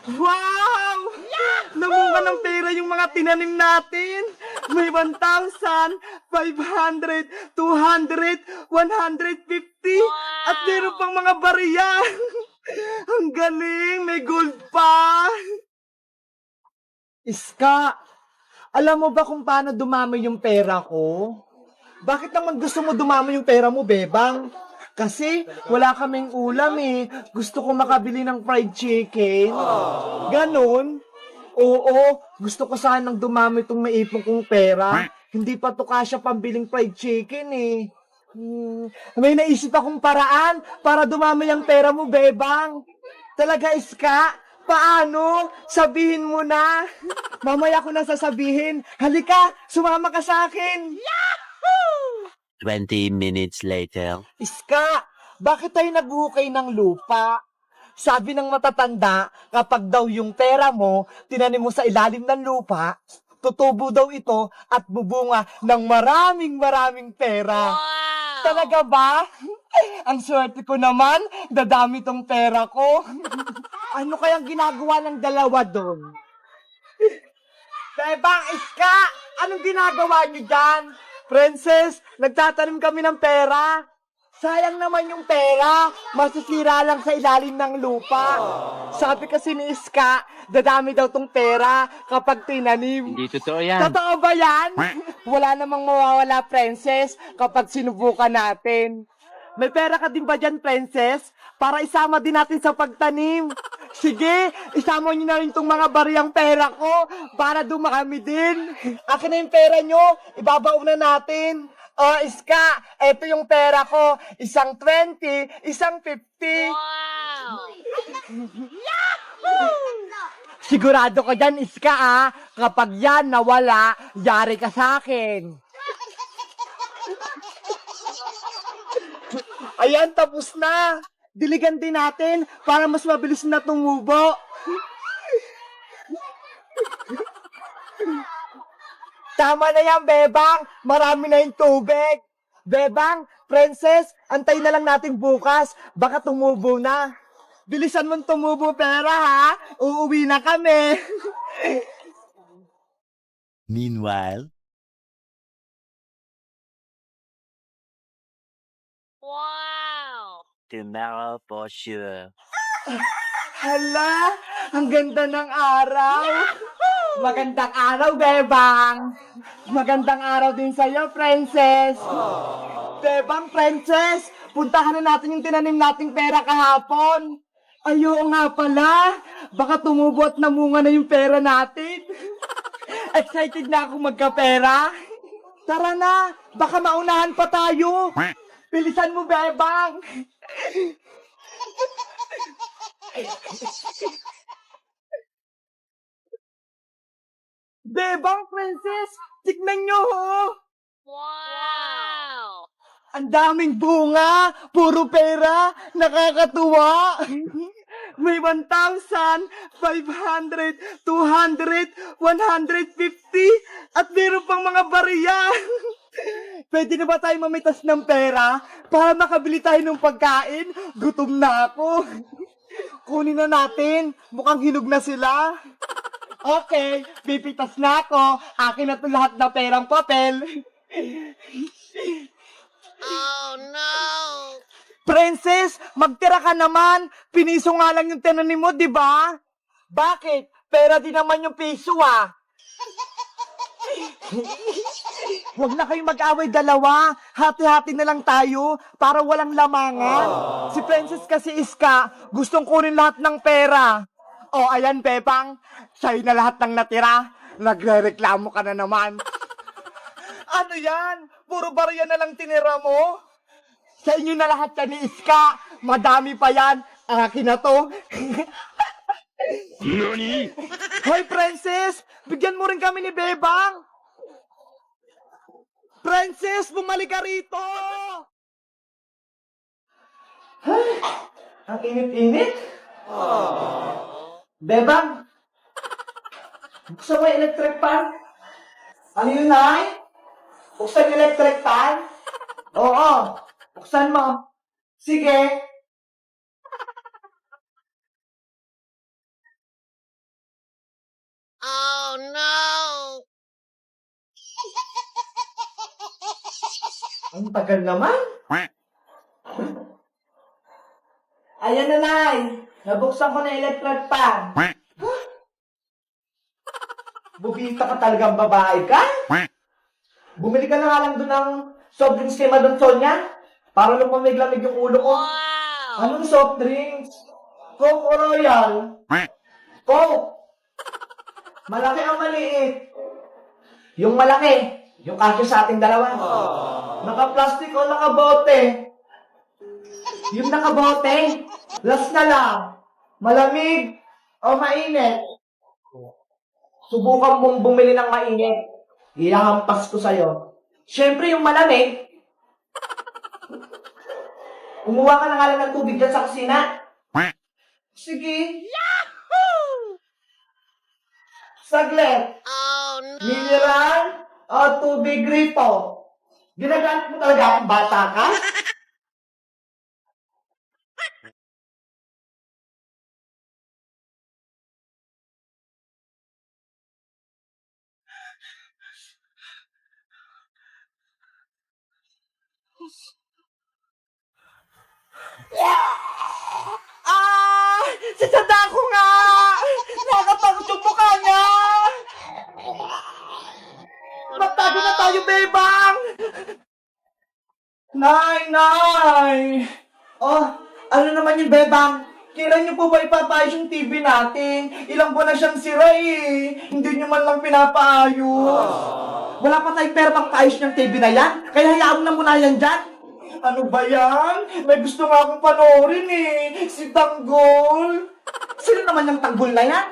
Wow! Namunga ng pera yung mga tinanim natin. May 1,000, 500, 200, 150, at meron pang mga barya. Ang galing, may gold pa. Iska, alam mo ba kung paano dumami yung pera ko? Bakit naman gusto mo dumami yung pera mo, Bebang? Kasi wala kaming ulam eh. Gusto ko makabili ng fried chicken. Ganon. Oo, gusto ko sanang dumami itong maipon kong pera. Hindi pa to kasya pambiling fried chicken eh. May naisip akong paraan para dumami ang pera mo, Bebang. Talaga, Iska? Paano? Sabihin mo na. Mamaya ko na sasabihin. Halika, sumama ka sa akin. 20 minutes later. Iska, bakit tayo naghuhukay ng lupa? Sabi ng matatanda, kapag daw yung pera mo, tinanim mo sa ilalim ng lupa, tutubo daw ito at bubunga ng maraming pera. Talaga ba? Ang swerte ko naman, dadami tong pera ko. Ano kayang ginagawa ng dalawa doon? Bebang, Iska, anong ginagawa niyo dyan? Princess, nagtatanim kami ng pera. Sayang naman yung pera. Masisira lang sa ilalim ng lupa. Sabi kasi ni Iska, dadami daw tong pera kapag tinanim. Hindi totoo yan. Totoo ba yan? Wala namang mawawala, Princess, kapag sinubukan natin. May pera ka din ba dyan, Princess? Para isama din natin sa pagtanim. Sige, isama nyo na rin itong mga bariyang pera ko para dumami din. Akin na yung pera nyo, ibabaon na natin. Iska, eto yung pera ko. Isang 20, isang 50. Sigurado ka dyan, Iska, ah. Kapag yan nawala, yari ka sa akin. Ayan, tapos na. Diligan din natin para mas mabilis na tumubo. Tama na yan, Bebang. Marami na yung tubig. Bebang, Princess, antay na lang natin bukas. Baka tumubo na. Bilisan mong tumubo pera, ha? Uuwi na kami. Meanwhile, tomorrow for sure. Hala, ang ganda ng araw. Magandang araw, Bebang. Magandang araw din sa'yo, Princess. Bebang, Princess, puntahan na natin yung tinanim nating pera kahapon. Ayoko nga pala. Baka tumubo at namunga na yung pera natin. Excited na ako magkapera. Tara na, baka maunahan pa tayo. Bilisan mo, Bebang. Bebang, Princess, tignan nyo, ho. Ang daming bunga, puro pera, nakakatuwa. May 1,000, 500, 200, 150, at meron pang mga barya. Pwede na ba tayo mamitas ng pera para makabili tayo ng pagkain? Gutom na ako. Kunin na natin, mukhang hinog na sila. Okay, pipitas na ako. Akin na to lahat na perang papel. Princess, magtira ka naman. Piniso nga lang yung tinanim mo, di ba? Bakit? Pera din naman yung piso, ah. Huwag na kayong mag-away dalawa. Hati-hati na lang tayo para walang lamangan. Si Princess kasi, Iska, gustong kunin lahat ng pera. O, ayan, Bebang. Sa'yo na lahat ng natira. Nagre-reklamo ka na naman. Ano yan? Puro barya na lang tinira mo? Sa inyo na lahat yan ni Iska. Madami pa yan. Akin na to. Nani? Hoy, Princess! Bigyan mo rin kami ni Bebang! Princess, bumalik ka rito! Ay, ang init-init. Bebang! Buksan mo yung electric fan? Ano yun, Nay? Buksan yung electric fan? Oo, buksan mo. Sige. Ang tagal naman. Ayan na, Nay. Nabuksan ko na electric fan. Bubita ka talagang babae ka? Bumili ka na nga lang doon ng soft drinks kay Madam Sonia para lumamig-lamig yung ulo ko. Anong soft drinks? Coke o Royal? Coke! Malaki o maliit? Yung malaki, yung kasya sa ating dalawa. Naka-plastic o naka-bote? Yung naka-bote, last na lang. Malamig o mainit? Subukan mong bumili ng mainit. Iyahampas ko sa'yo. Siyempre, yung malamig. Kumuha ka na nga lang ng tubig dyan sa kusina. Sige. Yahoo! Saglit. Oh, no. Mineral o tubig gripo? Ginagamit mo talaga akong bata ka? Ah! Si Sadako nga! Nakakatakot yung mukha niya! Magtago na tayo, bebang! Nay! Oh, ano naman yung bebang? Kailan niyo po ba ipapaayos yung TV natin? Ilang buwan na siyang sira eh. Hindi niyo man lang pinapaayos. Wala pa tayong pera pang paayos ng TV na yan. Kaya hayaan mo na muna yan dyan. Ano ba yan? May gusto nga akong panoorin eh. Si Tanggol. Sino naman yung Tanggol na yan?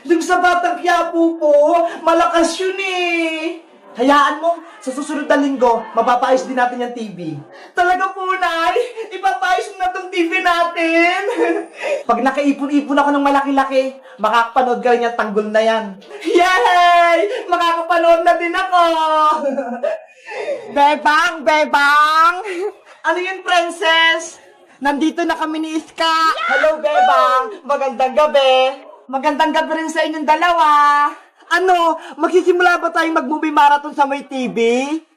Yung sa Batang Quiapo po, malakas yun eh. Hayaan mo, sa susunod na linggo, mapapaayos din natin yung TV. Talaga po, Nay? Ipapaayos na tong TV natin? Pag nakaipon-ipon ako ng malaki-laki, makakapanood ka rin yung Tanggol na yan. Yay! Makakapanood na din ako! Bebang! Ano yun, princess? Nandito na kami ni Iska. Hello, Bebang! Magandang gabi! Magandang gabi rin sa inyong dalawa. Ano, magsisimula ba tayong mag-movie marathon sa may TV?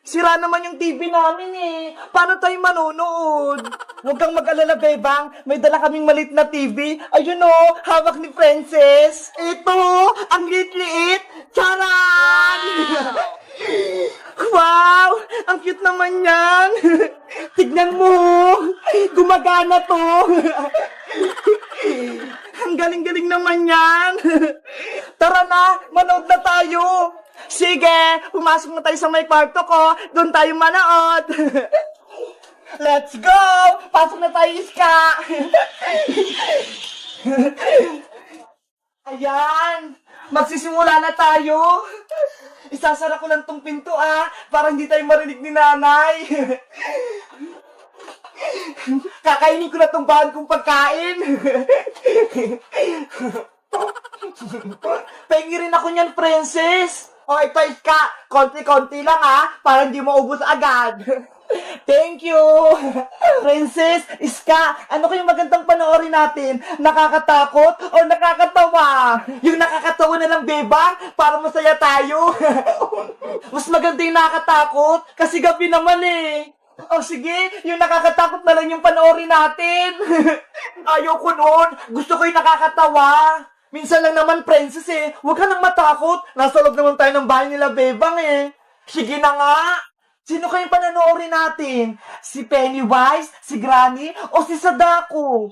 Sira naman yung TV namin eh. Paano tayo manonood? Huwag kang mag-alala, Bebang. May dala kaming malit na TV. Ayun o, hawak ni Princess. Ito, ang liit-liit. Charan! Wow! Ang cute naman yan! Tignan mo! Gumagana to! Ang galing-galing naman yan! Tara na! Manood na tayo! Sige! Pumasok na tayo sa may kwarto ko! Doon tayo manood! Let's go! Pasok na tayo, Iska! Ayan! Magsisimula na tayo! Isasara ko lang tong pinto para hindi tayo marinig ni nanay. Kakainin ko na tong bahan kong pagkain. Pengi rin ako niyan, princess. O, ito Iska, konti-konti lang para hindi maubos agad. Thank you! Princess, Iska, ano kayong magandang panoorin natin? Nakakatakot o nakakatawa? Yung nakakatawa na lang, bebang, para masaya tayo. Mas maganda yung nakakatakot, kasi gabi naman eh. O sige, yung nakakatakot na lang yung panoorin natin. Ayaw ko noon, gusto ko yung nakakatawa. Minsan lang naman, princess eh, huwag ka nang matakot. Nasa loob naman tayo ng bahay nila, bebang eh. Sige na nga. Sino kayong pananoorin natin? Si Pennywise, si Granny, o si Sadako?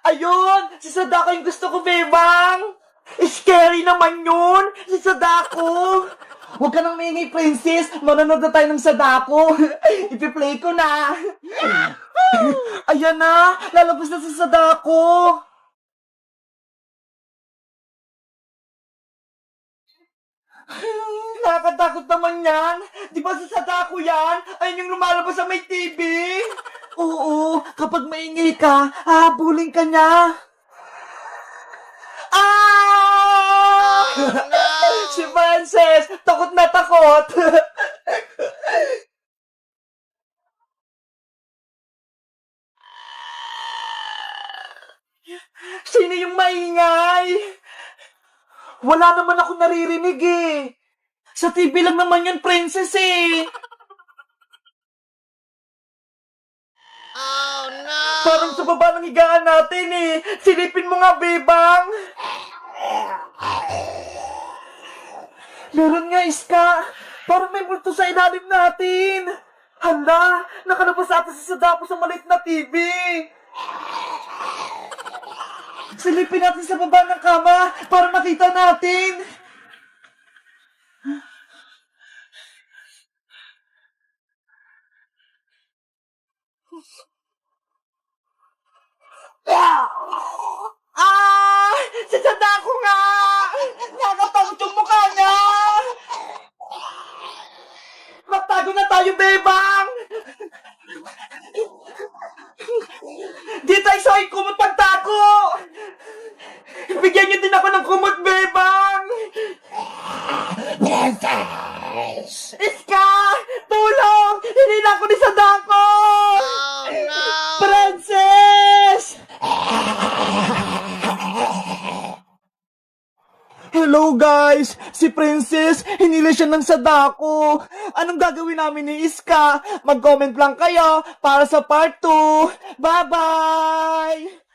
Ayun! Si Sadako yung gusto ko, bebang! Scary naman yun! Si Sadako! Huwag ka nang maingay, princess! Manonood na tayo ng Sadako! Ipi-play ko na! Ayan na! Lalabas na si Sadako! Nakakatakot naman yan. Di ba sa Sadako yan? Ayun yung lumalabas sa may TV. Oo, kapag maingay ka, hahabulin ka niya. Ah! Oh, no! Si Frances, takot na takot. Sino yung maingay? Wala naman ako naririnig eh. Sa TV lang naman yun, princess eh. Parang sa baba ng higaan natin eh. Silipin mo nga, Bebang. Meron nga, Iska. Parang may multo sa ilalim natin. Hala, nakalabas ata si Sadako sa maliit na TV. Silipin natin sa baba ng kama para makita natin. Ah! Si Sadako nga! Nakatangos yung mukha niya! Magtago na tayo, Bebang! Di tayo sa kumot pagtago! Bigyan niyo din ako ng kumot, Bebang! Iska! Tulong! Hinila ko ni Sadako! Oh, no! Princess! Hello guys! Si Princess, hinila siya ng Sadako. Anong gagawin namin ni Iska? Mag-comment lang kayo para sa part 2. Bye-bye!